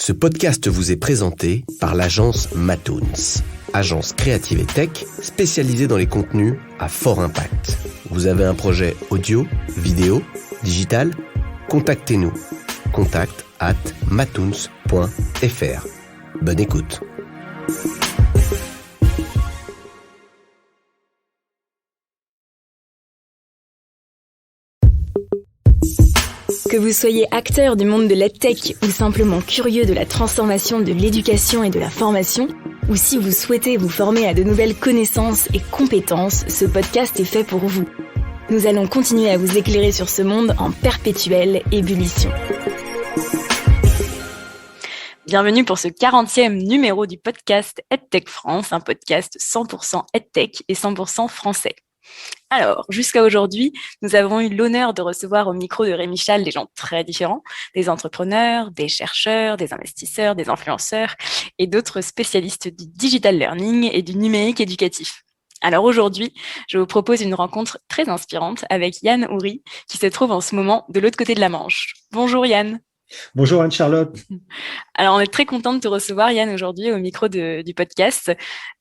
Ce podcast vous est présenté par l'agence Matoons, agence créative et tech spécialisée dans les contenus à fort impact. Vous avez un projet audio, vidéo, digital? Contactez-nous. contact@matoons.fr. Bonne écoute. Que vous soyez acteur du monde de l'EdTech ou simplement curieux de la transformation de l'éducation et de la formation, ou si vous souhaitez vous former à de nouvelles connaissances et compétences, ce podcast est fait pour vous. Nous allons continuer à vous éclairer sur ce monde en perpétuelle ébullition. Bienvenue pour ce 40e numéro du podcast EdTech France, un podcast 100% EdTech et 100% français. Alors, jusqu'à aujourd'hui, nous avons eu l'honneur de recevoir au micro de Rémi Chal des gens très différents, des entrepreneurs, des chercheurs, des investisseurs, des influenceurs et d'autres spécialistes du digital learning et du numérique éducatif. Alors aujourd'hui, je vous propose une rencontre très inspirante avec Yann Houry, qui se trouve en ce moment de l'autre côté de la Manche. Bonjour Yann. Bonjour Anne-Charlotte. Alors, on est très content de te recevoir, Yann, aujourd'hui au micro du podcast.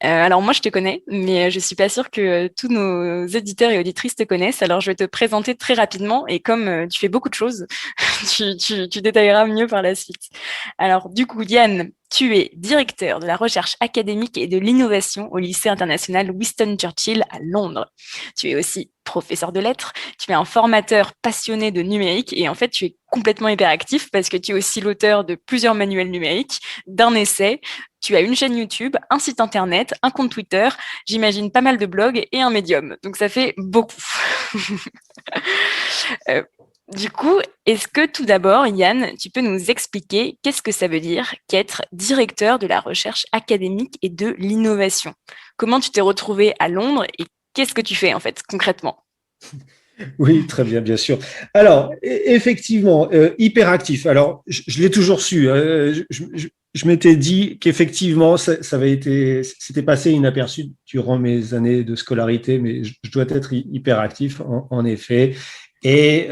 Alors, moi, je te connais, mais je suis pas sûre que tous nos éditeurs et auditrices te connaissent. Alors, je vais te présenter très rapidement et comme tu fais beaucoup de choses, tu détailleras mieux par la suite. Alors, du coup, Yann, tu es directeur de la recherche académique et de l'innovation au lycée international Winston Churchill à Londres. Tu es aussi professeur de lettres, tu es un formateur passionné de numérique et en fait, tu es complètement hyperactif parce que tu es aussi l'auteur de plusieurs manuels numériques, d'un essai, tu as une chaîne YouTube, un site internet, un compte Twitter, j'imagine pas mal de blogs et un médium. Donc, ça fait beaucoup. Du coup, est-ce que tout d'abord, Yann, tu peux nous expliquer qu'est-ce que ça veut dire qu'être directeur de la recherche académique et de l'innovation? Comment tu t'es retrouvé à Londres et qu'est-ce que tu fais en fait concrètement? Oui, très bien, bien sûr. Alors, effectivement, hyperactif. Alors, je l'ai toujours su. Je m'étais dit qu'effectivement, c'était passé inaperçu durant mes années de scolarité, mais je dois être hyperactif, en effet. Et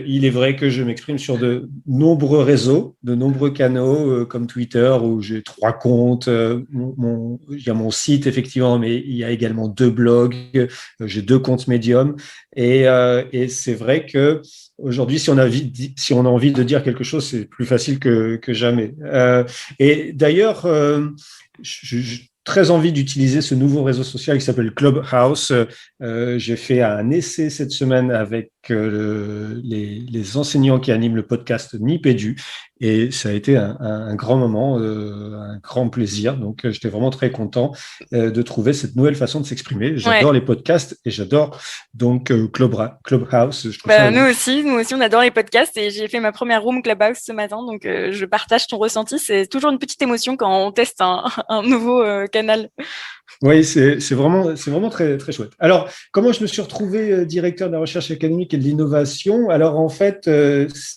il est vrai que je m'exprime sur de nombreux réseaux, de nombreux canaux comme Twitter où j'ai 3 comptes. Il y a mon site effectivement, mais il y a également 2 blogs. J'ai 2 comptes Medium. Et c'est vrai que aujourd'hui, si on a envie de dire quelque chose, c'est plus facile que jamais. Et d'ailleurs, j'ai très envie d'utiliser ce nouveau réseau social qui s'appelle Clubhouse. J'ai fait un essai cette semaine avec les enseignants qui animent le podcast Nipédu et ça a été un grand moment, un grand plaisir. Donc, j'étais vraiment très content de trouver cette nouvelle façon de s'exprimer. J'adore les podcasts et j'adore donc Clubhouse. Je trouve nous aussi, on adore les podcasts et j'ai fait ma première room Clubhouse ce matin, donc je partage ton ressenti. C'est toujours une petite émotion quand on teste un nouveau canal. Oui, c'est vraiment très, très chouette. Alors, comment je me suis retrouvé directeur de la recherche académique et de l'innovation? Alors, en fait, c'est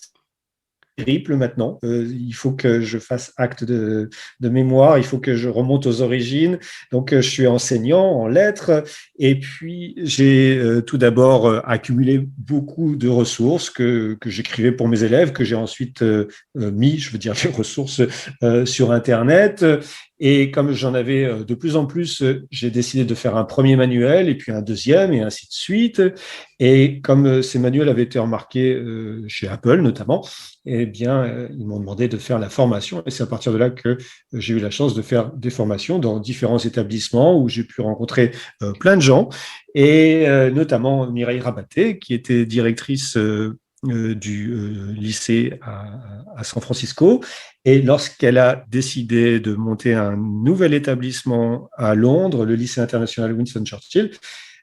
terrible maintenant. Il faut que je fasse acte de mémoire, il faut que je remonte aux origines. Donc, je suis enseignant en lettres et puis j'ai tout d'abord accumulé beaucoup de ressources que j'écrivais pour mes élèves, que j'ai ensuite mis, je veux dire, les ressources sur Internet. Et comme j'en avais de plus en plus, j'ai décidé de faire un premier manuel et puis un deuxième et ainsi de suite. Et comme ces manuels avaient été remarqués chez Apple notamment, eh bien, ils m'ont demandé de faire la formation. Et c'est à partir de là que j'ai eu la chance de faire des formations dans différents établissements où j'ai pu rencontrer plein de gens et notamment Mireille Rabaté, qui était directrice du lycée à San Francisco. Et lorsqu'elle a décidé de monter un nouvel établissement à Londres, le lycée international Winston Churchill,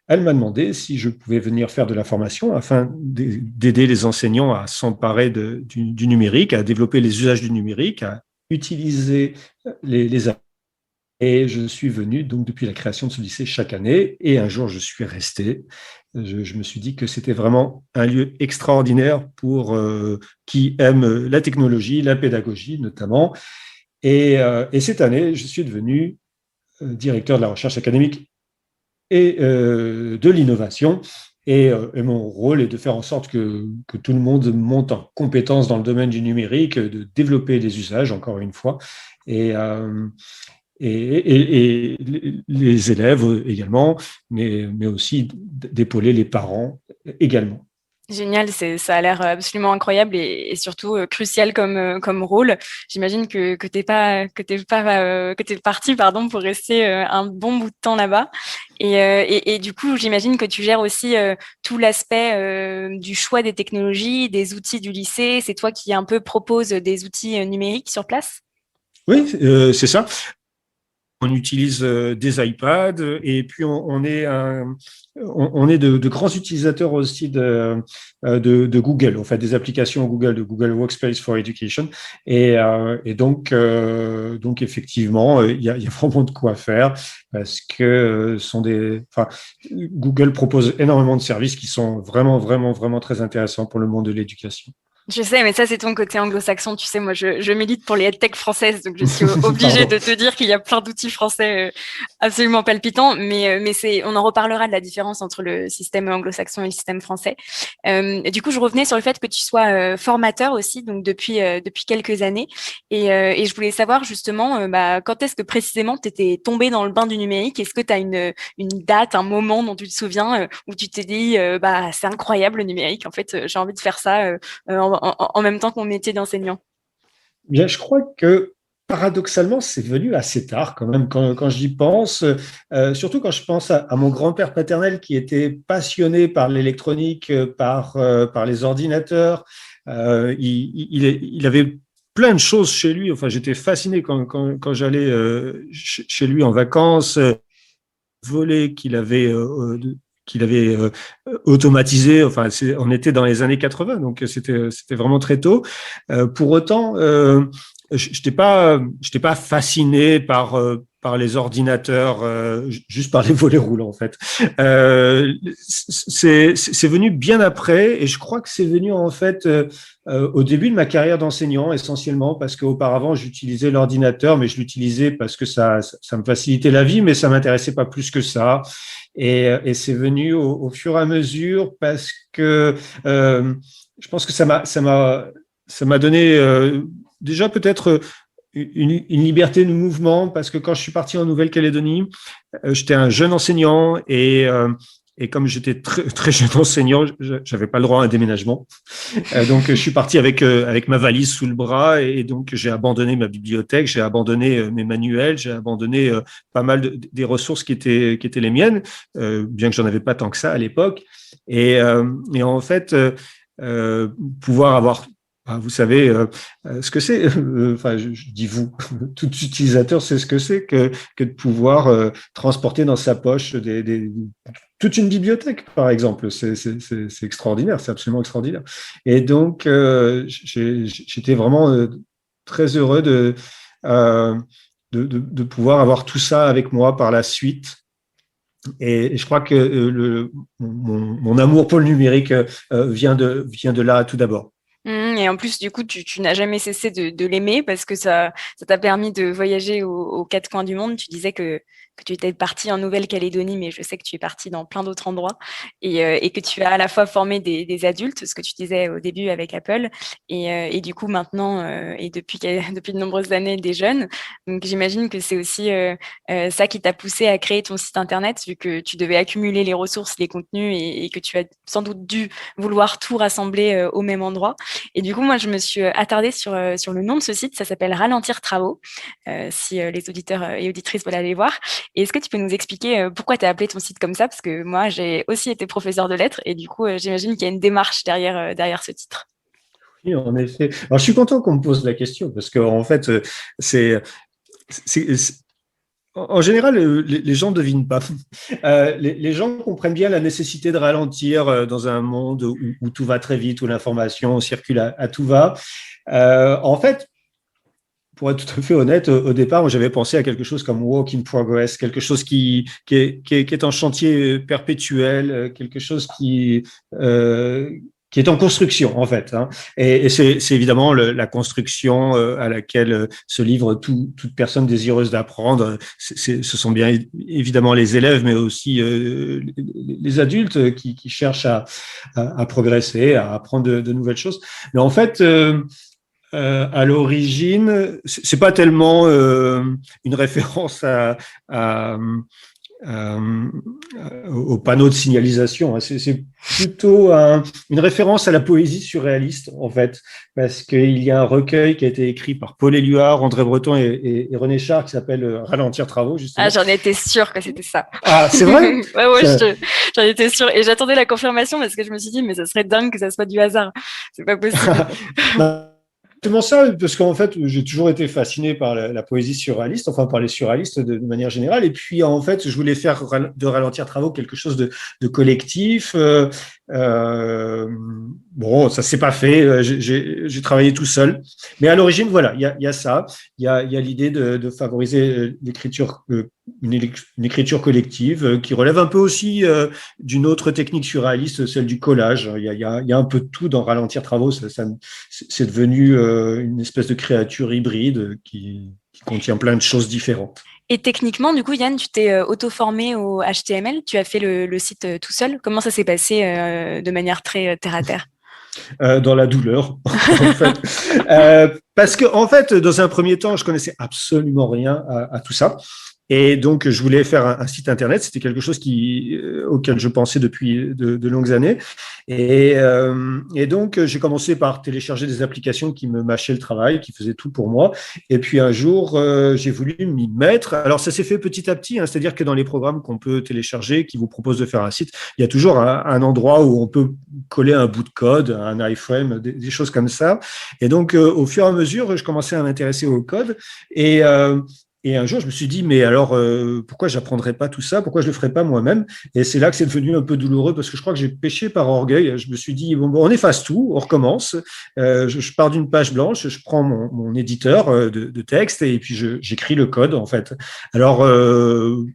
elle m'a demandé si je pouvais venir faire de la formation afin d'aider les enseignants à s'emparer du numérique, à développer les usages du numérique, à utiliser les et je suis venu donc depuis la création de ce lycée chaque année. Et un jour, je suis resté. Je me suis dit que c'était vraiment un lieu extraordinaire pour qui aime la technologie, la pédagogie notamment. Et cette année, je suis devenu directeur de la recherche académique et de l'innovation. Et mon rôle est de faire en sorte que tout le monde monte en compétences dans le domaine du numérique, de développer des usages, encore une fois, et, euh, et les élèves également, mais aussi d'épauler les parents également. Génial, ça a l'air absolument incroyable et surtout crucial comme rôle. J'imagine que t'es parti pardon pour rester un bon bout de temps là-bas. Et du coup, j'imagine que tu gères aussi tout l'aspect du choix des technologies, des outils du lycée. C'est toi qui un peu propose des outils numériques sur place? Oui, c'est ça. On utilise des iPads et puis on est de grands utilisateurs aussi de Google, en fait, des applications Google, de Google Workspace for Education. Et donc effectivement, il y a vraiment de quoi faire parce que Google propose énormément de services qui sont vraiment, vraiment, vraiment très intéressants pour le monde de l'éducation. Je sais, mais ça, c'est ton côté anglo-saxon. Tu sais, moi, je milite pour les EdTech françaises, donc je suis obligée de te dire qu'il y a plein d'outils français absolument palpitants, mais on en reparlera de la différence entre le système anglo-saxon et le système français. Du coup, je revenais sur le fait que tu sois formateur aussi, donc depuis quelques années, et je voulais savoir justement, quand est-ce que précisément tu étais tombé dans le bain du numérique? Est-ce que tu as une date, un moment dont tu te souviens où tu t'es dit, c'est incroyable le numérique, en fait, j'ai envie de faire ça en même temps que mon métier d'enseignant? Bien, je crois que paradoxalement, c'est venu assez tard quand même, quand j'y pense, surtout quand je pense à mon grand-père paternel qui était passionné par l'électronique, par les ordinateurs. Il avait plein de choses chez lui. Enfin, j'étais fasciné quand j'allais chez lui en vacances, volets qu'il avait automatisé. Enfin, on était dans les années 80, donc c'était vraiment très tôt. Pour autant, je n'étais pas fasciné par les ordinateurs, juste par les volets roulants en fait. C'est venu bien après, et je crois que c'est venu en fait au début de ma carrière d'enseignant essentiellement parce qu'auparavant j'utilisais l'ordinateur, mais je l'utilisais parce que ça me facilitait la vie, mais ça m'intéressait pas plus que ça. Et c'est venu au fur et à mesure parce que je pense que ça m'a donné déjà peut-être une liberté de mouvement parce que quand je suis parti en Nouvelle-Calédonie, j'étais un jeune enseignant et comme j'étais très, très jeune enseignant, j'avais pas le droit à un déménagement. Donc, je suis parti avec ma valise sous le bras et donc j'ai abandonné ma bibliothèque, j'ai abandonné mes manuels, j'ai abandonné pas mal des ressources qui étaient les miennes, bien que j'en avais pas tant que ça à l'époque. Et en fait, pouvoir avoir vous savez ce que c'est. Enfin, je dis vous, tout utilisateur sait ce que c'est que de pouvoir transporter dans sa poche toute une bibliothèque, par exemple. C'est extraordinaire, c'est absolument extraordinaire. Et donc, j'étais vraiment très heureux de pouvoir avoir tout ça avec moi par la suite. Et je crois que mon amour pour le numérique vient de là tout d'abord. Et en plus, du coup, tu n'as jamais cessé de l'aimer parce que ça t'a permis de voyager aux quatre coins du monde. Tu disais que tu étais parti en Nouvelle-Calédonie, mais je sais que tu es parti dans plein d'autres endroits et que tu as à la fois formé des adultes, ce que tu disais au début avec Apple, et du coup maintenant, et depuis de nombreuses années, des jeunes. Donc j'imagine que c'est aussi ça qui t'a poussé à créer ton site internet, vu que tu devais accumuler les ressources, les contenus et que tu as sans doute dû vouloir tout rassembler au même endroit. Et du coup, moi, je me suis attardée sur le nom de ce site. Ça s'appelle Ralentir Travaux, si les auditeurs et auditrices veulent aller voir. Et est-ce que tu peux nous expliquer pourquoi tu as appelé ton site comme ça? Parce que moi, j'ai aussi été professeur de lettres et du coup, j'imagine qu'il y a une démarche derrière ce titre. Oui, en effet. Alors, je suis content qu'on me pose la question parce qu'en fait, c'est, c'est- en général, les gens ne devinent pas. Les gens comprennent bien la nécessité de ralentir dans un monde où tout va très vite, où l'information circule à tout va. En fait, pour être tout à fait honnête, au départ, moi, j'avais pensé à quelque chose comme work in progress, quelque chose qui est en chantier perpétuel, quelque chose qui est en construction en fait, hein. Et c'est évidemment la construction à laquelle se livre toute personne désireuse d'apprendre. Ce sont bien évidemment les élèves, mais aussi les adultes qui cherchent à progresser, à apprendre de nouvelles choses. Mais en fait, à l'origine, c'est pas tellement une référence euh, au panneau de signalisation, hein. C'est plutôt une référence à la poésie surréaliste, en fait, parce qu'il y a un recueil qui a été écrit par Paul Éluard, André Breton et René Char qui s'appelle Ralentir Travaux, justement. Ah, j'en étais sûre que c'était ça. Ah, c'est vrai? Ouais, j'en étais sûre. Et j'attendais la confirmation parce que je me suis dit, mais ça serait dingue que ça soit du hasard. C'est pas possible. Exactement ça, parce qu'en fait, j'ai toujours été fasciné par la poésie surréaliste, enfin par les surréalistes de manière générale. Et puis, en fait, je voulais faire de Ralentir Travaux quelque chose de collectif. Bon, ça s'est pas fait. J'ai travaillé tout seul. Mais à l'origine, voilà, il y a ça. Il y a l'idée de favoriser l'écriture, une écriture collective qui relève un peu aussi d'une autre technique surréaliste, celle du collage. Il y a un peu de tout dans Ralentir Travaux. C'est devenu une espèce de créature hybride qui contient plein de choses différentes. Et techniquement, du coup, Yann, tu t'es auto-formé au HTML, tu as fait le site tout seul. Comment ça s'est passé de manière très terre-à-terre? Dans la douleur, en fait. Parce que, en fait, dans un premier temps, je connaissais absolument rien à tout ça. Et donc, je voulais faire un site internet. C'était quelque chose auquel je pensais depuis de longues années. Et donc, j'ai commencé par télécharger des applications qui me mâchaient le travail, qui faisaient tout pour moi. Et puis, un jour, j'ai voulu m'y mettre. Alors, ça s'est fait petit à petit, hein, c'est-à-dire que dans les programmes qu'on peut télécharger, qui vous proposent de faire un site, il y a toujours un endroit où on peut coller un bout de code, un iframe, des choses comme ça. Et donc, au fur et à mesure, je commençais à m'intéresser au code. Et un jour, je me suis dit, mais alors, pourquoi j'apprendrais pas tout ça? Pourquoi je le ferais pas moi-même? Et c'est là que c'est devenu un peu douloureux parce que je crois que j'ai péché par orgueil. Je me suis dit, bon, on efface tout, on recommence. Je pars d'une page blanche, je prends mon éditeur de texte et puis j'écris le code, en fait. Alors,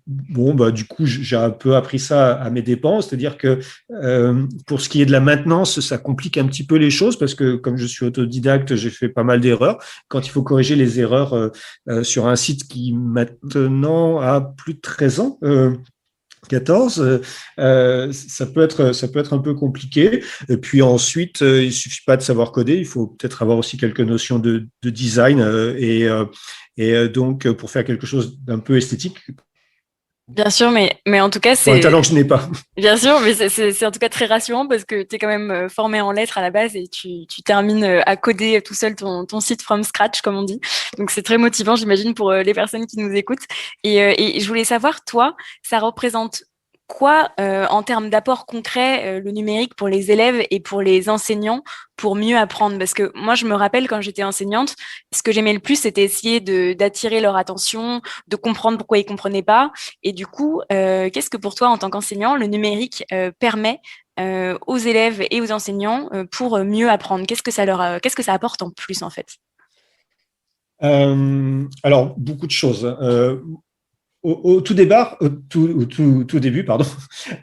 bon, bah, du coup, j'ai un peu appris ça à mes dépens. C'est-à-dire que pour ce qui est de la maintenance, ça complique un petit peu les choses parce que comme je suis autodidacte, j'ai fait pas mal d'erreurs. Quand il faut corriger les erreurs sur un site qui maintenant a plus de 13 ans, 14, ça peut être un peu compliqué. Et puis ensuite, il suffit pas de savoir coder, il faut peut-être avoir aussi quelques notions de design et donc pour faire quelque chose d'un peu esthétique. Bien sûr, mais en tout cas, C'est un talent que je n'ai pas. Bien sûr, mais c'est en tout cas très rassurant parce que tu es quand même formé en lettres à la base et tu termines à coder tout seul ton site from scratch, comme on dit. Donc, c'est très motivant, j'imagine, pour les personnes qui nous écoutent. Et je voulais savoir, toi, ça représente quoi en termes d'apport concret le numérique pour les élèves et pour les enseignants pour mieux apprendre? Parce que moi, je me rappelle quand j'étais enseignante, ce que j'aimais le plus, c'était essayer d'attirer leur attention, de comprendre pourquoi ils comprenaient pas. Et du coup, qu'est-ce que pour toi, en tant qu'enseignant, le numérique permet aux élèves et aux enseignants pour mieux apprendre? Qu'est-ce que ça apporte en plus, en fait? Alors, beaucoup de choses. Au tout départ, tout début, pardon,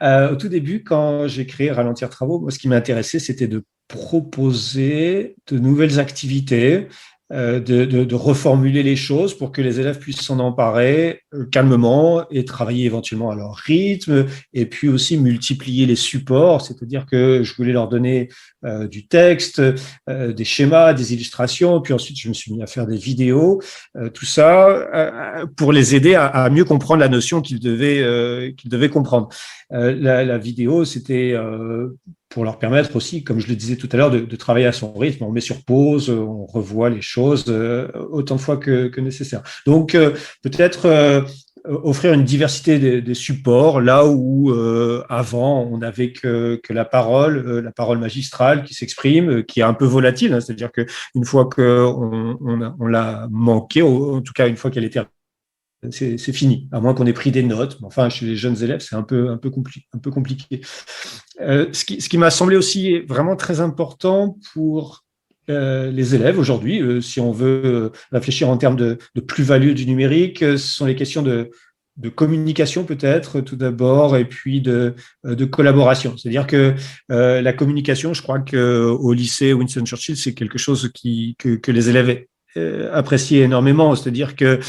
au tout début, quand j'ai créé Ralentir Travaux, moi, ce qui m'intéressait, c'était de proposer de nouvelles activités, de reformuler les choses pour que les élèves puissent s'en emparer calmement et travailler éventuellement à leur rythme, et puis aussi multiplier les supports, c'est-à-dire que je voulais leur donner du texte, des schémas, des illustrations, puis ensuite je me suis mis à faire des vidéos, tout ça pour les aider à mieux comprendre la notion qu'ils devaient comprendre. La vidéo, c'était pour leur permettre aussi, comme je le disais tout à l'heure, de travailler à son rythme. On met sur pause, on revoit les choses autant de fois que nécessaire. Donc, peut-être offrir une diversité des supports, là où avant, on n'avait que la parole magistrale qui s'exprime, qui est un peu volatile, hein, c'est-à-dire qu'une fois qu'on l'a manqué, en tout cas une fois qu'elle était c'est fini, à moins qu'on ait pris des notes. Enfin, chez les jeunes élèves, c'est un peu compliqué. Ce qui m'a semblé aussi vraiment très important pour les élèves aujourd'hui, si on veut réfléchir en termes de plus-value du numérique, ce sont les questions de de communication peut-être tout d'abord, et puis de collaboration. C'est-à-dire que la communication, je crois qu'au lycée Winston Churchill, c'est quelque chose que les élèves apprécient énormément. C'est-à-dire que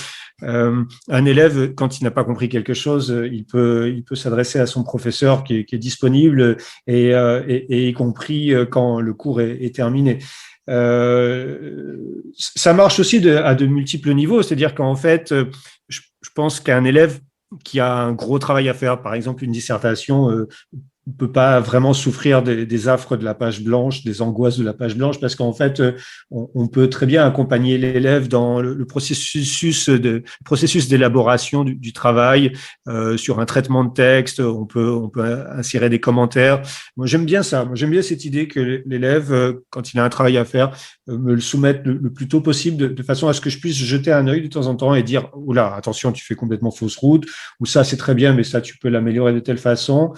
un élève, quand il n'a pas compris quelque chose, il peut s'adresser à son professeur qui est disponible, et y compris quand le cours est terminé. Ça marche aussi à de multiples niveaux, c'est-à-dire qu'en fait, je pense qu'un élève qui a un gros travail à faire, par exemple une dissertation, ne peut pas vraiment souffrir des affres de la page blanche, des angoisses de la page blanche, parce qu'en fait, on peut très bien accompagner l'élève dans le processus d'élaboration du travail, sur un traitement de texte. On peut insérer des commentaires. Moi, j'aime bien ça. Moi, j'aime bien cette idée que l'élève, quand il a un travail à faire, me le soumette le plus tôt possible, de façon à ce que je puisse jeter un œil de temps en temps et dire, oula, attention, tu fais complètement fausse route, ou ça, c'est très bien, mais ça, tu peux l'améliorer de telle façon.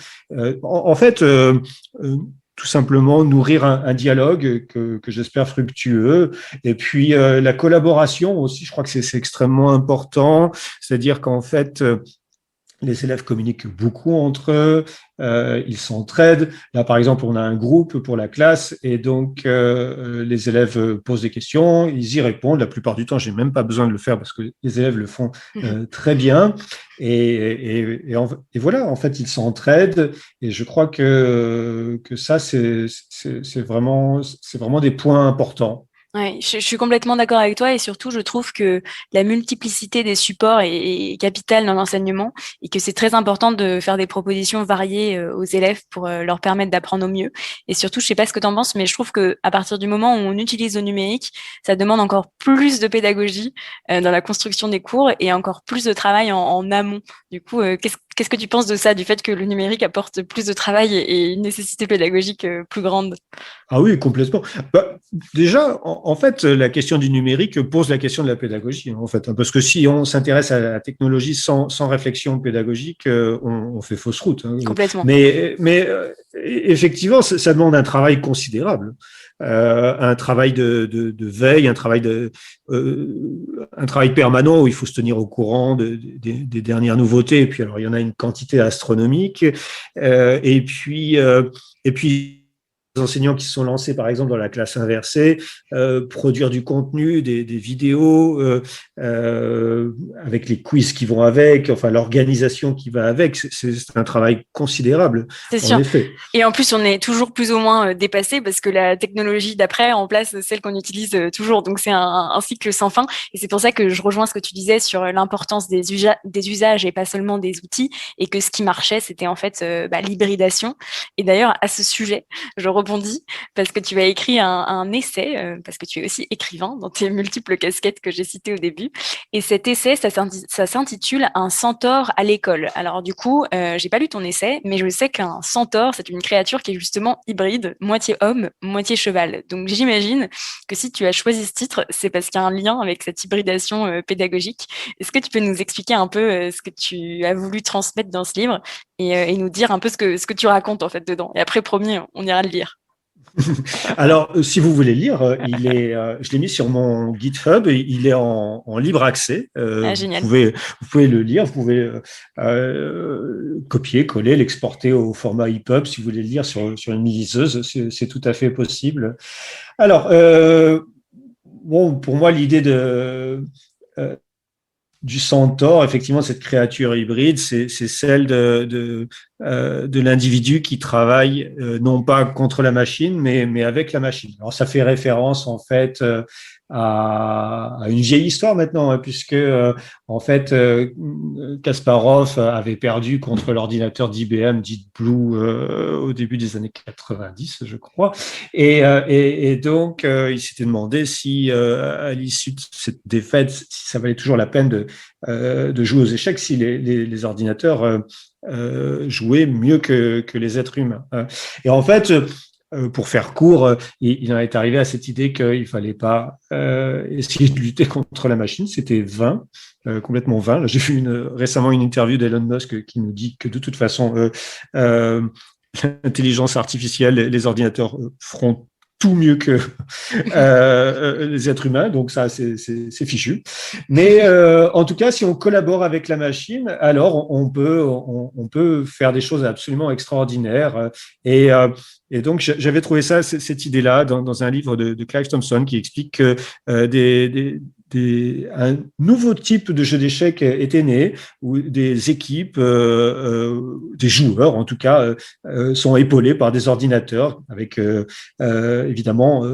En fait, tout simplement nourrir un dialogue que j'espère fructueux. Et puis la collaboration aussi, je crois que c'est extrêmement important. C'est-à-dire qu'en fait, les élèves communiquent beaucoup entre eux, ils s'entraident. Là, par exemple, on a un groupe pour la classe, et donc les élèves posent des questions, ils y répondent. La plupart du temps, j'ai même pas besoin de le faire parce que les élèves le font très bien. Et voilà, en fait, ils s'entraident. Et je crois que ça, c'est vraiment des points importants. Ouais, je suis complètement d'accord avec toi, et surtout, je trouve que la multiplicité des supports est capitale dans l'enseignement, et que c'est très important de faire des propositions variées aux élèves pour leur permettre d'apprendre au mieux. Et surtout, je sais pas ce que tu en penses, mais je trouve que à partir du moment où on utilise le numérique, ça demande encore plus de pédagogie dans la construction des cours, et encore plus de travail en amont. Du coup, qu'est-ce que tu penses de ça, du fait que le numérique apporte plus de travail et une nécessité pédagogique plus grande? Ah oui, complètement. Déjà, en fait, la question du numérique pose la question de la pédagogie, en fait, parce que si on s'intéresse à la technologie sans réflexion pédagogique, on fait fausse route. Complètement. Mais effectivement, ça demande un travail considérable, un travail de veille, un travail permanent où il faut se tenir au courant des dernières nouveautés. Et puis, alors, il y en a une quantité astronomique, et puis les enseignants qui se sont lancés, par exemple, dans la classe inversée, produire du contenu, des vidéos, avec les quiz qui vont avec, enfin l'organisation qui va avec, c'est un travail considérable. C'est sûr. Effet. Et en plus, on est toujours plus ou moins dépassé, parce que la technologie d'après remplace celle qu'on utilise toujours. Donc, c'est un cycle sans fin. Et c'est pour ça que je rejoins ce que tu disais sur l'importance des usages et pas seulement des outils, et que ce qui marchait, c'était en fait l'hybridation. Et d'ailleurs, à ce sujet, je rebondis parce que tu as écrit un essai, parce que tu es aussi écrivain dans tes multiples casquettes que j'ai citées au début. Et cet essai, ça s'intitule « Un centaure à l'école ». Alors du coup, j'ai pas lu ton essai, mais je sais qu'un centaure, c'est une créature qui est justement hybride, moitié homme, moitié cheval. Donc j'imagine que si tu as choisi ce titre, c'est parce qu'il y a un lien avec cette hybridation pédagogique. Est-ce que tu peux nous expliquer un peu ce que tu as voulu transmettre dans ce livre, et nous dire un peu ce que tu racontes en fait dedans? Et après, promis, on ira le lire. Alors, si vous voulez lire, je l'ai mis sur mon GitHub, et il est en libre accès. Génial. Vous pouvez le lire, vous pouvez copier, coller, l'exporter au format EPUB si vous voulez le lire sur une liseuse, c'est tout à fait possible. Alors, pour moi, l'idée du centaure, effectivement, cette créature hybride, c'est celle de l'individu qui travaille non pas contre la machine, mais avec la machine. Alors, ça fait référence en fait à une vieille histoire maintenant, puisque en fait Kasparov avait perdu contre l'ordinateur d'IBM, Deep Blue, au début des années 90, je crois, et donc il s'était demandé si à l'issue de cette défaite, si ça valait toujours la peine de jouer aux échecs, si les ordinateurs jouaient mieux que les êtres humains. Et en fait, pour faire court, il en est arrivé à cette idée qu'il ne fallait pas essayer de lutter contre la machine. C'était vain, complètement vain. Là, j'ai vu récemment une interview d'Elon Musk qui nous dit que de toute façon, l'intelligence artificielle, les ordinateurs feront tout mieux que les êtres humains, donc ça, c'est fichu. Mais en tout cas, si on collabore avec la machine, alors on peut faire des choses absolument extraordinaires. Et donc, j'avais trouvé cette idée-là dans un livre de Clive Thompson qui explique que un nouveau type de jeu d'échecs était né, où des équipes, des joueurs en tout cas, sont épaulés par des ordinateurs, avec évidemment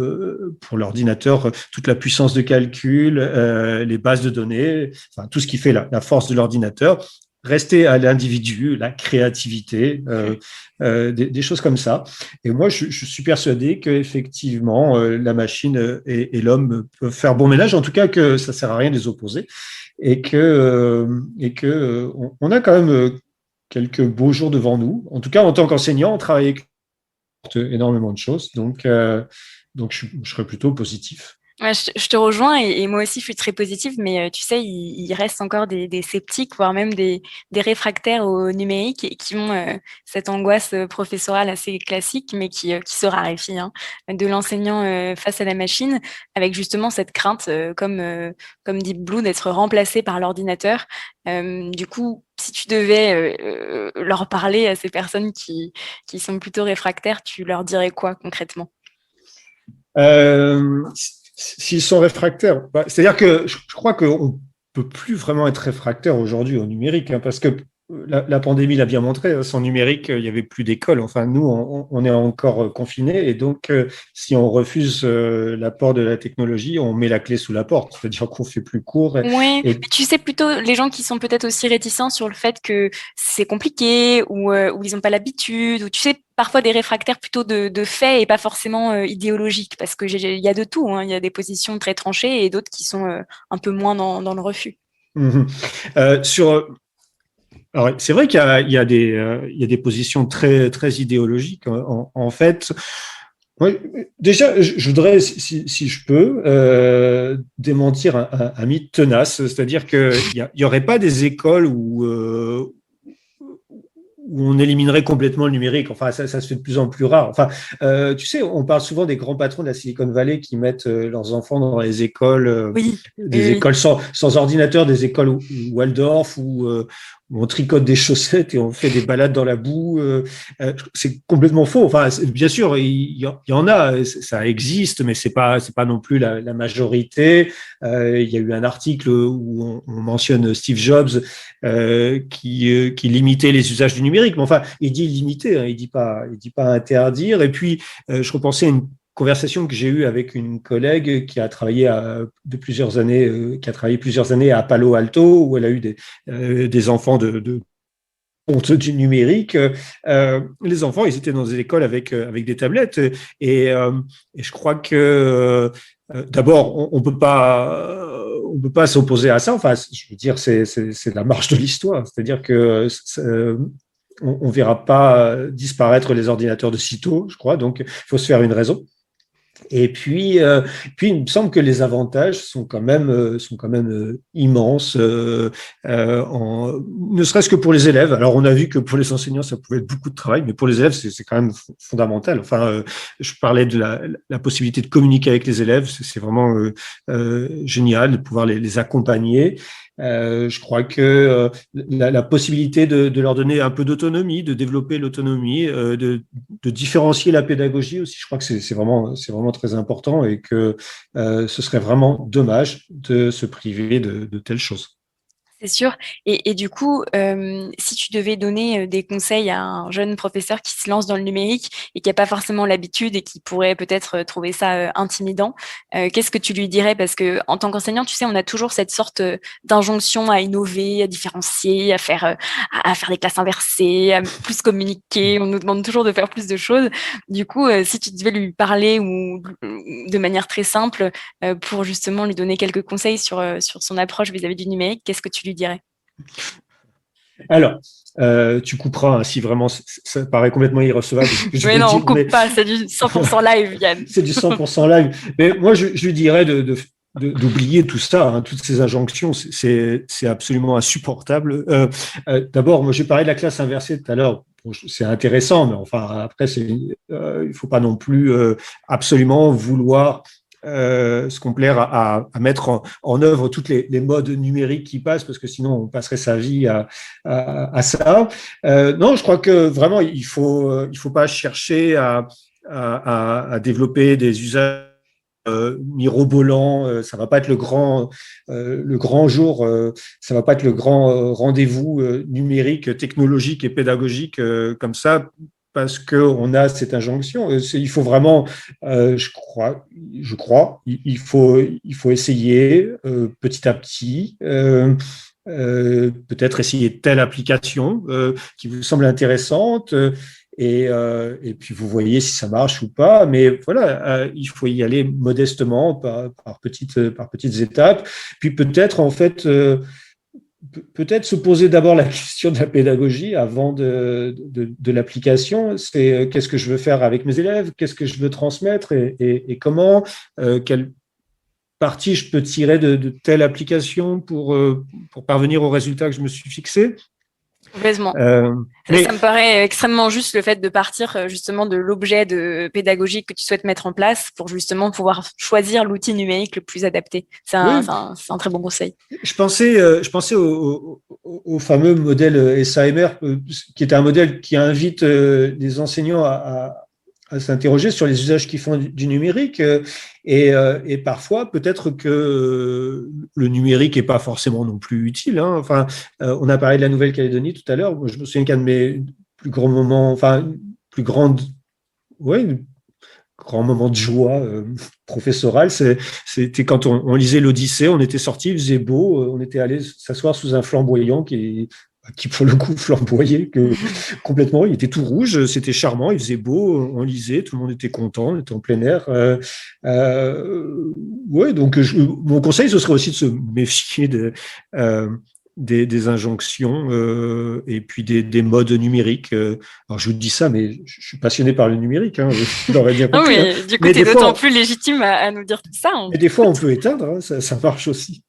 pour l'ordinateur toute la puissance de calcul, les bases de données, enfin tout ce qui fait la force de l'ordinateur. Rester à l'individu, la créativité, des choses comme ça. Et moi, je suis persuadé qu'effectivement, la machine et l'homme peuvent faire bon ménage, en tout cas que ça sert à rien de les opposer, et que on a quand même quelques beaux jours devant nous. En tout cas, en tant qu'enseignant, on travaille avec énormément de choses, donc je serais plutôt positif. Ouais, je te rejoins et moi aussi je suis très positive, mais tu sais, il reste encore des sceptiques, voire même des réfractaires au numérique et qui ont cette angoisse professorale assez classique, mais qui se raréfie, hein, de l'enseignant face à la machine, avec justement cette crainte, comme dit Blue, d'être remplacé par l'ordinateur. Du coup, si tu devais leur parler à ces personnes qui sont plutôt réfractaires, tu leur dirais quoi concrètement? S'ils sont réfractaires, c'est-à-dire que je crois qu'on peut plus vraiment être réfractaire aujourd'hui au numérique, hein, parce que la pandémie l'a bien montré, hein, sans numérique, il n'y avait plus d'école. Enfin, nous, on est encore confinés, et donc, si on refuse l'apport de la technologie, on met la clé sous la porte, c'est-à-dire qu'on fait plus court. Oui, mais tu sais, plutôt les gens qui sont peut-être aussi réticents sur le fait que c'est compliqué ou ils n'ont pas l'habitude, ou tu sais, parfois des réfractaires plutôt de faits et pas forcément idéologiques, parce que il y a de tout, hein, il y a des positions très tranchées et d'autres qui sont un peu moins dans le refus. Alors, c'est vrai qu'il y a des positions très, très idéologiques. En fait, ouais, déjà, je voudrais, si je peux, démentir un mythe tenace, c'est-à-dire qu'il n'y aurait pas des écoles où on éliminerait complètement le numérique. Enfin, ça se fait de plus en plus rare. Enfin, tu sais, on parle souvent des grands patrons de la Silicon Valley qui mettent leurs enfants dans les écoles, Oui, écoles sans ordinateur, des écoles Waldorf où on tricote des chaussettes et on fait des balades dans la boue. C'est complètement faux. Enfin, bien sûr, il y en a, ça existe, mais c'est pas non plus la majorité. Il y a eu un article où on mentionne Steve Jobs qui limitait les usages du numérique. Mais enfin, il dit limiter, hein, il dit pas interdire. Et puis, je repensais à une conversation que j'ai eue avec une collègue qui a travaillé plusieurs années à Palo Alto, où elle a eu des enfants de honte du numérique. Les enfants, ils étaient dans des écoles avec des tablettes, et je crois que d'abord, on peut pas s'opposer à ça. Enfin, je veux dire, c'est la marche de l'histoire. C'est-à-dire que on verra pas disparaître les ordinateurs de sitôt, je crois. Donc, il faut se faire une raison. Et puis, il me semble que les avantages sont quand même immenses, ne serait-ce que pour les élèves. Alors, on a vu que pour les enseignants, ça pouvait être beaucoup de travail, mais pour les élèves, c'est quand même fondamental. Enfin, je parlais de la possibilité de communiquer avec les élèves, c'est vraiment génial de pouvoir les accompagner. Je crois que la possibilité de leur donner un peu d'autonomie, de développer l'autonomie, de différencier la pédagogie aussi, je crois que c'est vraiment très important, et que ce serait vraiment dommage de se priver de telles choses. c'est sûr. Et du coup, si tu devais donner des conseils à un jeune professeur qui se lance dans le numérique et qui n'a pas forcément l'habitude et qui pourrait peut-être trouver ça intimidant, qu'est-ce que tu lui dirais? Parce que en tant qu'enseignant, tu sais, on a toujours cette sorte d'injonction à innover, à différencier, à faire des classes inversées, à plus communiquer. On nous demande toujours de faire plus de choses. Du coup, si tu devais lui parler ou de manière très simple pour justement lui donner quelques conseils sur son approche vis-à-vis du numérique, qu'est-ce que tu lui dirais? Alors, tu couperas, hein, si vraiment ça paraît complètement irrecevable. Oui, non, on coupe pas, c'est du 100% live, Yann. C'est du 100% live. Mais moi, je lui dirais d'oublier tout ça, hein, toutes ces injonctions, c'est absolument insupportable. D'abord, moi, j'ai parlé de la classe inversée tout à l'heure. c'est intéressant, mais enfin après, il ne faut pas non plus absolument vouloir se complaire à mettre en œuvre toutes les modes numériques qui passent, parce que sinon on passerait sa vie à ça. Non, je crois que vraiment il faut pas chercher à développer des usages mirobolant, ça va pas être le grand jour, ça va pas être le grand rendez-vous numérique, technologique et pédagogique comme ça, parce qu'on a cette injonction. Il faut vraiment, je crois, il faut essayer petit à petit. Peut-être essayer telle application qui vous semble intéressante et puis vous voyez si ça marche ou pas. Mais voilà, il faut y aller modestement par petites étapes. Puis peut-être en fait peut-être se poser d'abord la question de la pédagogie avant de l'application. C'est qu'est-ce que je veux faire avec mes élèves, qu'est-ce que je veux transmettre et comment, quelle partie je peux tirer de telle application pour parvenir au résultat que je me suis fixé. Complètement. Mais ça me paraît extrêmement juste le fait de partir justement de l'objet pédagogique que tu souhaites mettre en place pour justement pouvoir choisir l'outil numérique le plus adapté. C'est un très bon conseil. Je pensais au fameux modèle SAMR, qui est un modèle qui invite les enseignants à s'interroger sur les usages qu'ils font du numérique. Et parfois, peut-être que le numérique n'est pas forcément non plus utile. Hein. Enfin, on a parlé de la Nouvelle-Calédonie tout à l'heure. Je me souviens qu'un de mes plus grands moments, grands moments de joie professorale, c'était quand on lisait l'Odyssée, on était sortis, il faisait beau, on était allé s'asseoir sous un flamboyant qui pour le coup flamboyait complètement, il était tout rouge, c'était charmant, il faisait beau, on lisait, tout le monde était content, on était en plein air. Donc mon conseil, ce serait aussi de se méfier des injonctions et puis des modes numériques. Alors je vous dis ça, mais je suis passionné par le numérique, hein, vous l'aurez bien compris. Non, mais du coup, tu es d'autant plus légitime à nous dire tout ça. Mais des fois, on peut éteindre, hein, ça marche aussi.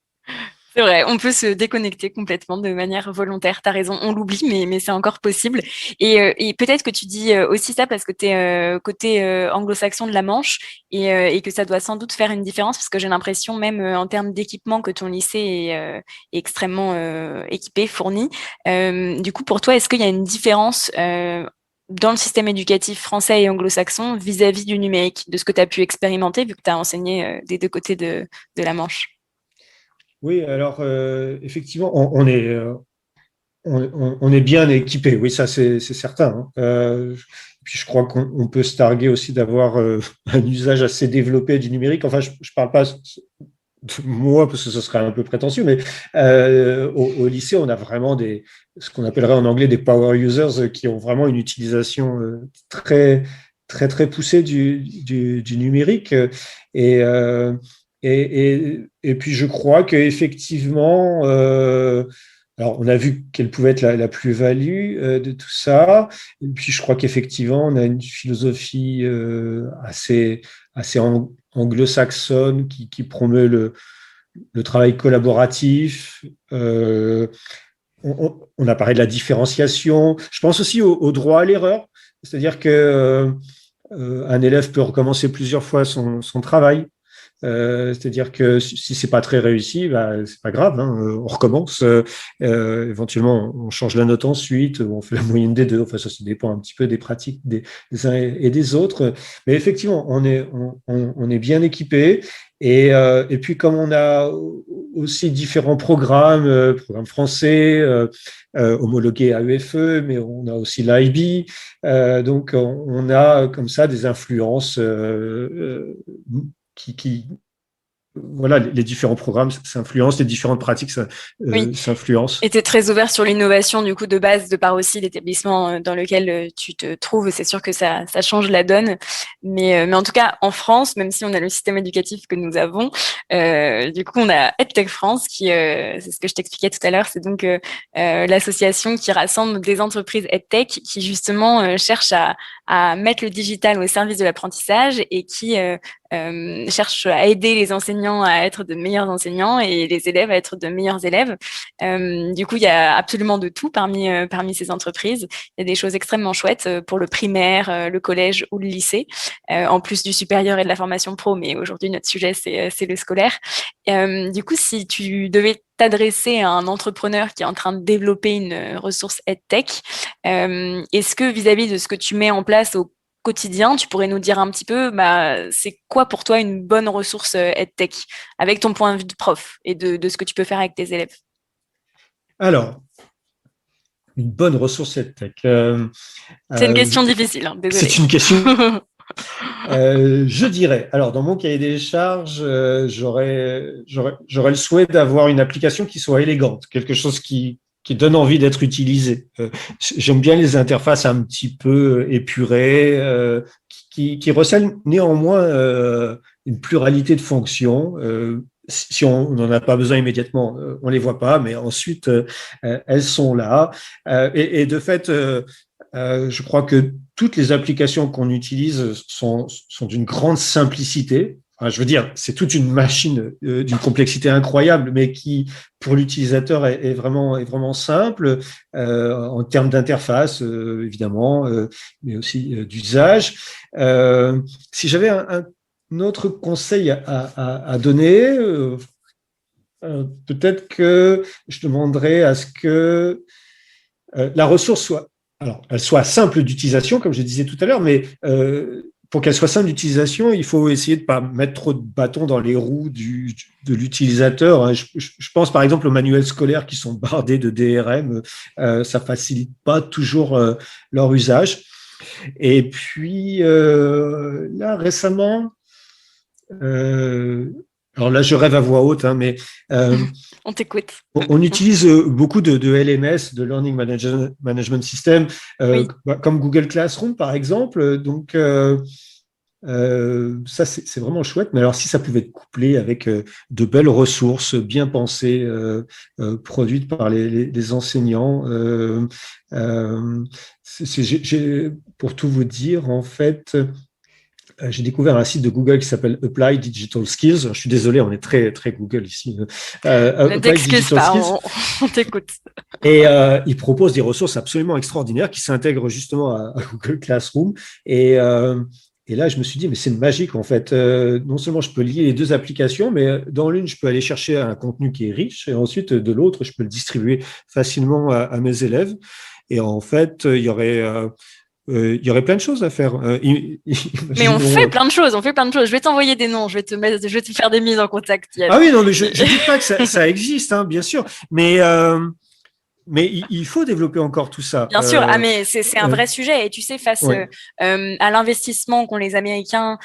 C'est vrai, on peut se déconnecter complètement de manière volontaire. Tu as raison, on l'oublie, mais c'est encore possible. Et peut-être que tu dis aussi ça parce que tu es côté anglo-saxon de la Manche et que ça doit sans doute faire une différence parce que j'ai l'impression, même en termes d'équipement, que ton lycée est extrêmement équipé, fourni. Du coup, pour toi, est-ce qu'il y a une différence dans le système éducatif français et anglo-saxon vis-à-vis du numérique, de ce que tu as pu expérimenter vu que tu as enseigné des deux côtés de la Manche? Oui, alors effectivement, on est bien équipé, oui, ça c'est certain. Hein. Puis je crois qu'on peut se targuer aussi d'avoir un usage assez développé du numérique. Enfin, je parle pas de moi parce que ce serait un peu prétentieux, mais au lycée, on a vraiment ce qu'on appellerait en anglais des power users qui ont vraiment une utilisation très très très poussée du numérique et et puis je crois qu'effectivement, alors on a vu quelle pouvait être la plus-value de tout ça. Et puis je crois qu'effectivement, on a une philosophie assez anglo-saxonne qui promeut le travail collaboratif. On a parlé de la différenciation. Je pense aussi au droit à l'erreur, c'est-à-dire que un élève peut recommencer plusieurs fois son travail. C'est-à-dire que si c'est pas très réussi, c'est pas grave, hein, on recommence. Éventuellement, on change la note ensuite, on fait la moyenne des deux. Enfin, ça dépend un petit peu des pratiques des uns et des autres. Mais effectivement, on est bien équipé. Et puis, comme on a aussi différents programmes français homologués à UFE, mais on a aussi l'IB, donc on a comme ça des influences voilà, les différents programmes s'influencent, les différentes pratiques s'influencent. Et tu es très ouvert sur l'innovation, du coup, de base, de par aussi l'établissement dans lequel tu te trouves. C'est sûr que ça change la donne. Mais en tout cas, en France, même si on a le système éducatif que nous avons, du coup, on a EdTech France, c'est ce que je t'expliquais tout à l'heure, c'est donc l'association qui rassemble des entreprises EdTech qui, justement, cherchent à mettre le digital au service de l'apprentissage et qui cherche à aider les enseignants à être de meilleurs enseignants et les élèves à être de meilleurs élèves. Du coup, il y a absolument de tout parmi ces entreprises. Il y a des choses extrêmement chouettes pour le primaire, le collège ou le lycée, en plus du supérieur et de la formation pro. Mais aujourd'hui, notre sujet, c'est le scolaire. Du coup, si tu devais t'adresser à un entrepreneur qui est en train de développer une ressource EdTech, est-ce que vis-à-vis de ce que tu mets en place au quotidien, tu pourrais nous dire un petit peu, c'est quoi pour toi une bonne ressource EdTech, avec ton point de vue de prof et de ce que tu peux faire avec tes élèves? Alors, une bonne ressource EdTech. C'est une question difficile, hein, désolé. C'est une question. Je dirais, alors dans mon cahier des charges, j'aurais le souhait d'avoir une application qui soit élégante, quelque chose qui donne envie d'être utilisé. J'aime bien les interfaces un petit peu épurées, qui recèlent néanmoins une pluralité de fonctions. Si on n'en a pas besoin immédiatement, on les voit pas, mais ensuite elles sont là. Et de fait, je crois que toutes les applications qu'on utilise sont d'une grande simplicité. Enfin, je veux dire, c'est toute une machine d'une complexité incroyable, mais qui, pour l'utilisateur, est vraiment simple en termes d'interface, évidemment, mais aussi d'usage. Si j'avais un autre conseil à donner, peut-être que je demanderais à ce que la ressource elle soit simple d'utilisation, comme je disais tout à l'heure, mais pour qu'elle soit simple d'utilisation, il faut essayer de ne pas mettre trop de bâtons dans les roues de l'utilisateur. Je pense par exemple aux manuels scolaires qui sont bardés de DRM, ça facilite pas toujours leur usage. Et puis là récemment, alors là je rêve à voix haute, mais on t'écoute. On utilise beaucoup de LMS, de Learning Management System, Oui. comme Google Classroom, par exemple. Donc, ça, c'est vraiment chouette. Mais alors, si ça pouvait être couplé avec de belles ressources bien pensées, produites par les enseignants, pour tout vous dire, en fait, j'ai découvert un site de Google qui s'appelle Apply Digital Skills. Je suis désolé, on est très, très Google ici. Ne t'excuse pas, on t'écoute. Et il propose des ressources absolument extraordinaires qui s'intègrent justement à Google Classroom. Et là, je me suis dit, mais c'est magique en fait. Non seulement je peux lier les deux applications, mais dans l'une, je peux aller chercher un contenu qui est riche, et ensuite, de l'autre, je peux le distribuer facilement à mes élèves. Et en fait, il y aurait plein de choses à faire. Mais on fait plein de choses, Je vais t'envoyer des noms, je vais te faire des mises en contact. Ah oui, non, mais je ne dis pas que ça existe, bien sûr. Mais il faut développer encore tout ça. Bien sûr, mais c'est un vrai sujet. Et tu sais, face à l'investissement qu'ont les Américains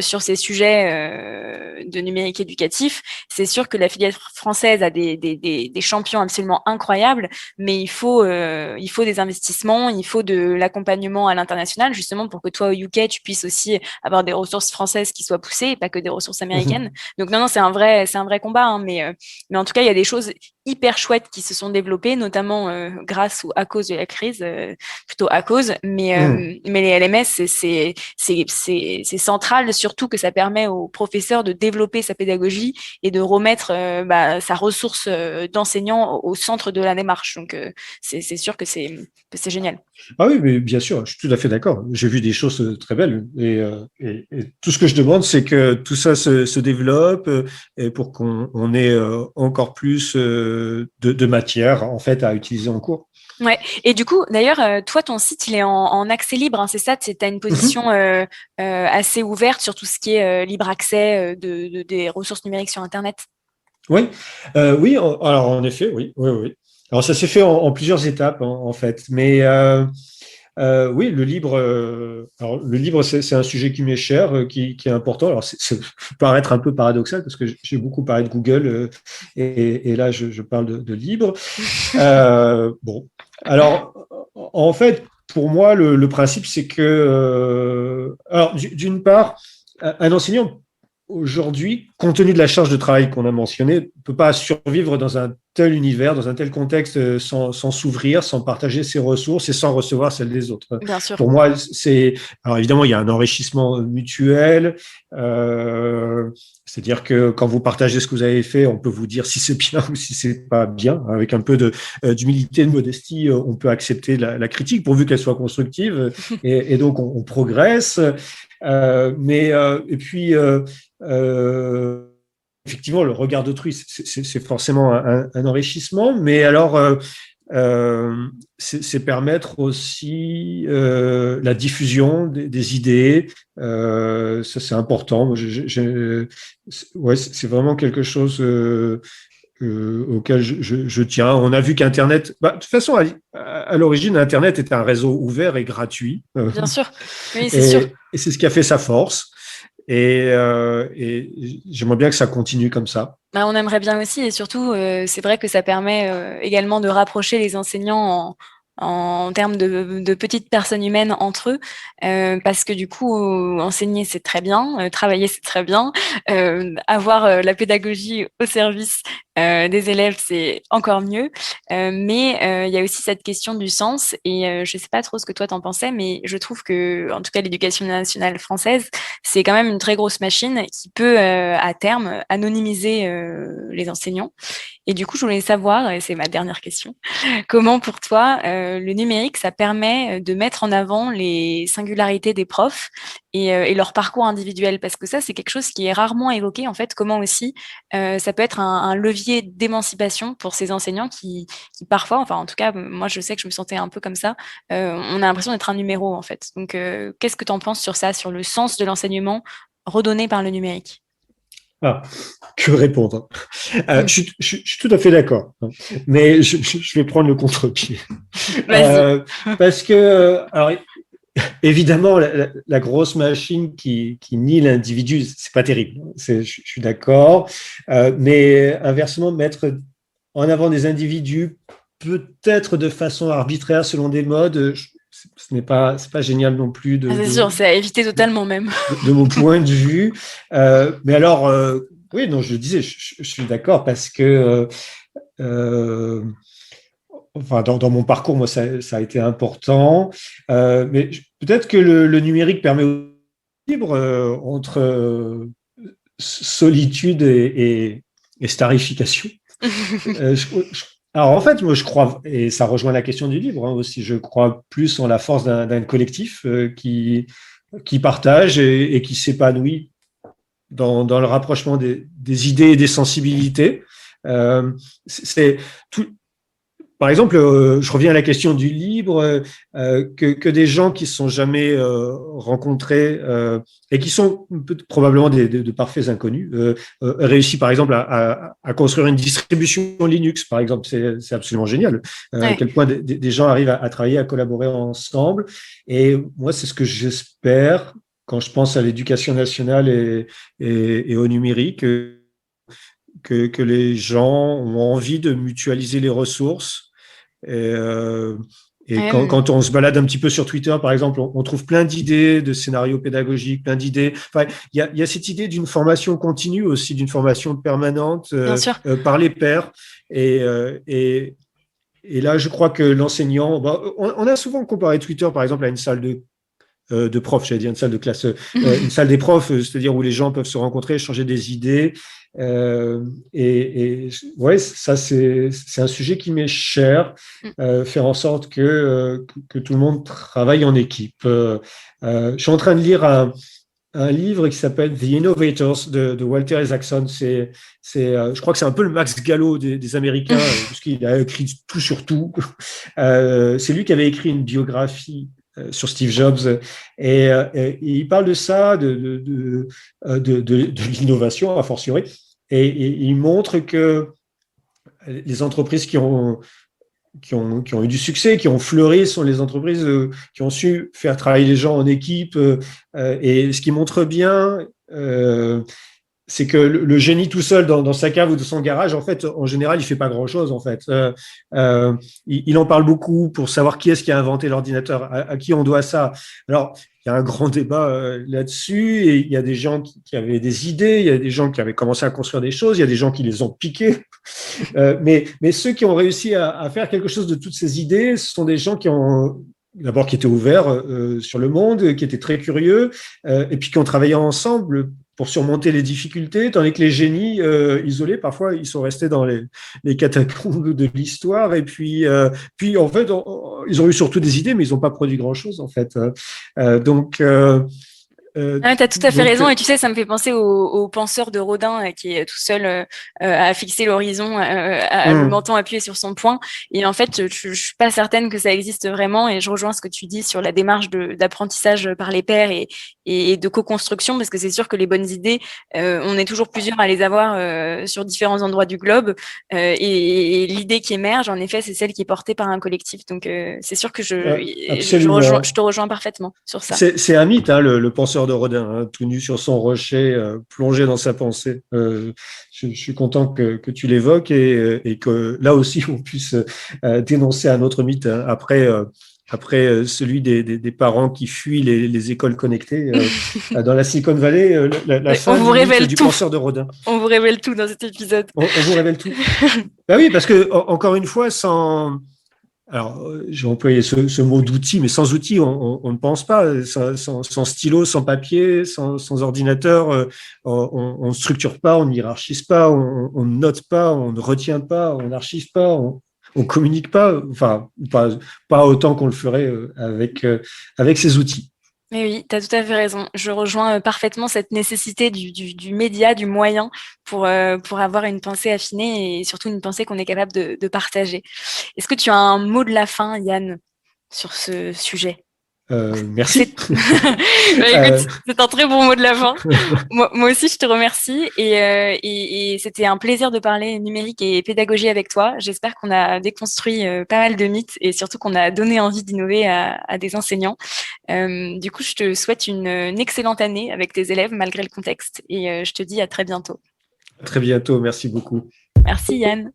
sur ces sujets de numérique éducatif, c'est sûr que la filière française a des champions absolument incroyables, mais il faut des investissements, il faut de l'accompagnement à l'international, justement pour que toi, au UK, tu puisses aussi avoir des ressources françaises qui soient poussées et pas que des ressources américaines. Donc non, c'est un vrai combat, mais en tout cas, il y a des choses hyper chouettes qui se sont développées, notamment grâce ou à cause de la crise, plutôt à cause, mais les LMS, c'est central, surtout que ça permet aux professeurs de développer sa pédagogie et de remettre sa ressource d'enseignant au centre de la démarche. Donc, c'est sûr que c'est génial. Ah oui, mais bien sûr, je suis tout à fait d'accord. J'ai vu des choses très belles et tout ce que je demande, c'est que tout ça se développe et pour qu'on ait encore plus de matière en fait à utiliser en cours. Ouais. Et du coup, d'ailleurs, toi, ton site, il est en accès libre, c'est ça? Tu as une position assez ouverte sur tout ce qui est libre accès des ressources numériques sur Internet. Oui, oui. Alors en effet, oui. Alors ça s'est fait en plusieurs étapes en fait, mais oui, le libre. Alors le libre, c'est un sujet qui m'est cher, qui est important. Alors ça peut paraître un peu paradoxal parce que j'ai beaucoup parlé de Google et là je parle de libre. Bon, alors en fait, pour moi, le principe c'est que, alors d'une part, un enseignant aujourd'hui, compte tenu de la charge de travail qu'on a mentionnée, on ne peut pas survivre dans un tel univers, dans un tel contexte, sans s'ouvrir, sans partager ses ressources et sans recevoir celles des autres. Bien sûr. Pour moi, alors évidemment, il y a un enrichissement mutuel. C'est-à-dire que quand vous partagez ce que vous avez fait, on peut vous dire si c'est bien ou si c'est pas bien. Avec un peu d'humilité, de modestie, on peut accepter la critique pourvu qu'elle soit constructive. Et donc, on progresse. Et puis, effectivement, le regard d'autrui, c'est forcément un enrichissement, mais alors, c'est permettre aussi la diffusion des idées. Ça, c'est important. Ouais, c'est vraiment quelque chose auquel je tiens. On a vu qu'Internet, de toute façon, à l'origine, Internet était un réseau ouvert et gratuit. Bien sûr, oui, c'est sûr. Et c'est ce qui a fait sa force. Et j'aimerais bien que ça continue comme ça. On aimerait bien aussi, et surtout, c'est vrai que ça permet également de rapprocher les enseignants en termes de petites personnes humaines entre eux, parce que du coup, enseigner, c'est très bien, travailler, c'est très bien, avoir la pédagogie au service des élèves, c'est encore mieux, mais il y a aussi cette question du sens, et je sais pas trop ce que toi t'en pensais, mais je trouve que, en tout cas, l'éducation nationale française, c'est quand même une très grosse machine qui peut, à terme, anonymiser les enseignants. Et du coup, je voulais savoir, et c'est ma dernière question, comment pour toi, le numérique, ça permet de mettre en avant les singularités des profs et leur parcours individuel? Parce que ça, c'est quelque chose qui est rarement évoqué, en fait, comment aussi ça peut être un levier d'émancipation pour ces enseignants qui parfois, enfin en tout cas, moi je sais que je me sentais un peu comme ça, on a l'impression d'être un numéro, en fait. Donc, qu'est-ce que tu en penses sur ça, sur le sens de l'enseignement redonné par le numérique? Que répondre? Je suis tout à fait d'accord, mais je vais prendre le contre-pied. Parce que, alors, évidemment, la grosse machine qui nie l'individu, c'est pas terrible. Je suis d'accord, mais inversement, mettre en avant des individus, peut-être de façon arbitraire selon des modes, c'est pas génial non plus. C'est sûr, c'est à éviter totalement même. De mon point de vue. Mais alors, oui, non, je le disais, je suis d'accord parce que enfin, dans mon parcours, moi, ça a été important. Mais peut-être que le numérique permet au libre entre solitude et starification. Alors, en fait, moi, je crois, et ça rejoint la question du livre aussi, je crois plus en la force d'un collectif qui partage et qui s'épanouit dans le rapprochement des idées et des sensibilités. C'est tout. Par exemple, je reviens à la question du libre, que des gens qui ne se sont jamais rencontrés et qui sont probablement de parfaits inconnus réussissent par exemple à construire une distribution Linux, par exemple. C'est absolument génial. À quel point des gens arrivent à travailler, à collaborer ensemble. Et moi, c'est ce que j'espère quand je pense à l'éducation nationale et au numérique, que les gens ont envie de mutualiser les ressources. Et quand on se balade un petit peu sur Twitter, par exemple, on trouve plein d'idées de scénarios pédagogiques, plein d'idées. Enfin, il y a cette idée d'une formation continue aussi, d'une formation permanente par les pairs. Et là, je crois que l'enseignant, on a souvent comparé Twitter, par exemple, à une salle de profs, j'allais dire une salle de classe, une salle des profs, c'est-à-dire où les gens peuvent se rencontrer, échanger des idées. Ouais, ça c'est un sujet qui m'est cher, faire en sorte que tout le monde travaille en équipe. Je suis en train de lire un livre qui s'appelle The Innovators de Walter Isaacson. Je crois que c'est un peu le Max Gallo des Américains, parce qu'il a écrit tout sur tout. C'est lui qui avait écrit une biographie sur Steve Jobs, et il parle de ça, de l'innovation a fortiori, et il montre que les entreprises qui ont eu du succès, qui ont fleuri, sont les entreprises qui ont su faire travailler les gens en équipe, et ce qui montre bien, c'est que le génie tout seul dans sa cave ou dans son garage, en fait, en général, il fait pas grand-chose, en fait. Il en parle beaucoup pour savoir qui est-ce qui a inventé l'ordinateur, à qui on doit ça. Alors, y a un grand débat là-dessus, et il y a des gens qui avaient des idées, il y a des gens qui avaient commencé à construire des choses, il y a des gens qui les ont piquées. Mais ceux qui ont réussi à faire quelque chose de toutes ces idées, ce sont des gens qui étaient ouverts sur le monde, qui étaient très curieux, et puis qui ont travaillé ensemble pour surmonter les difficultés, tandis que les génies isolés, parfois, ils sont restés dans les catacombes de l'histoire. Et puis en fait, ils ont eu surtout des idées, mais ils n'ont pas produit grand-chose, en fait. Tu as tout à fait raison, et tu sais, ça me fait penser au penseur de Rodin qui est tout seul à fixer l'horizon, le menton appuyé sur son poing. Et en fait, je suis pas certaine que ça existe vraiment, et je rejoins ce que tu dis sur la démarche d'apprentissage par les pairs et de co-construction, parce que c'est sûr que les bonnes idées, on est toujours plusieurs à les avoir sur différents endroits du globe, et l'idée qui émerge, en effet, c'est celle qui est portée par un collectif. Donc, c'est sûr que je te rejoins parfaitement sur ça. C'est un mythe, hein, le penseur de Rodin, hein, tout nu sur son rocher, plongé dans sa pensée. Je suis content que tu l'évoques, et que là aussi on puisse dénoncer un autre mythe, hein, après celui des parents qui fuient les écoles connectées dans la Silicon Valley, la fin du penseur de Rodin. On vous révèle tout dans cet épisode. On vous révèle tout. Bah oui, parce que encore une fois, alors, j'ai employé ce mot d'outil, mais sans outil, on ne pense pas. Sans stylo, sans papier, sans ordinateur, on ne structure pas, on hiérarchise pas, on ne note pas, on ne retient pas, on n'archive pas, on communique pas. Enfin, pas autant qu'on le ferait avec ces outils. Mais oui, tu as tout à fait raison. Je rejoins parfaitement cette nécessité du média, du moyen pour avoir une pensée affinée, et surtout une pensée qu'on est capable de partager. Est-ce que tu as un mot de la fin, Yann, sur ce sujet? Merci. Écoute, c'est un très bon mot de la fin. Moi aussi, je te remercie, et c'était un plaisir de parler numérique et pédagogie avec toi. J'espère qu'on a déconstruit pas mal de mythes, et surtout qu'on a donné envie d'innover à des enseignants. Du coup, je te souhaite une excellente année avec tes élèves malgré le contexte, et je te dis à très bientôt. À très bientôt, merci beaucoup. Merci Yann.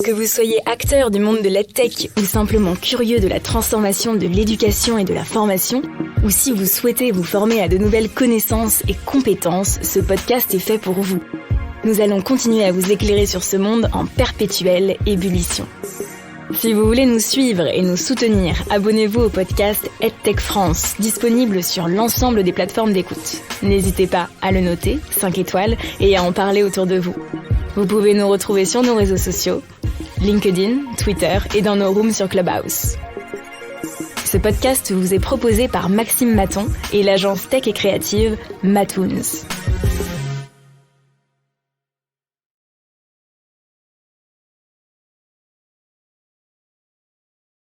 Que vous soyez acteur du monde de l'EdTech ou simplement curieux de la transformation de l'éducation et de la formation, ou si vous souhaitez vous former à de nouvelles connaissances et compétences, ce podcast est fait pour vous. Nous allons continuer à vous éclairer sur ce monde en perpétuelle ébullition. Si vous voulez nous suivre et nous soutenir, abonnez-vous au podcast EdTech France, disponible sur l'ensemble des plateformes d'écoute. N'hésitez pas à le noter, 5 étoiles, et à en parler autour de vous. Vous pouvez nous retrouver sur nos réseaux sociaux, LinkedIn, Twitter et dans nos rooms sur Clubhouse. Ce podcast vous est proposé par Maxime Maton et l'agence tech et créative Matoons.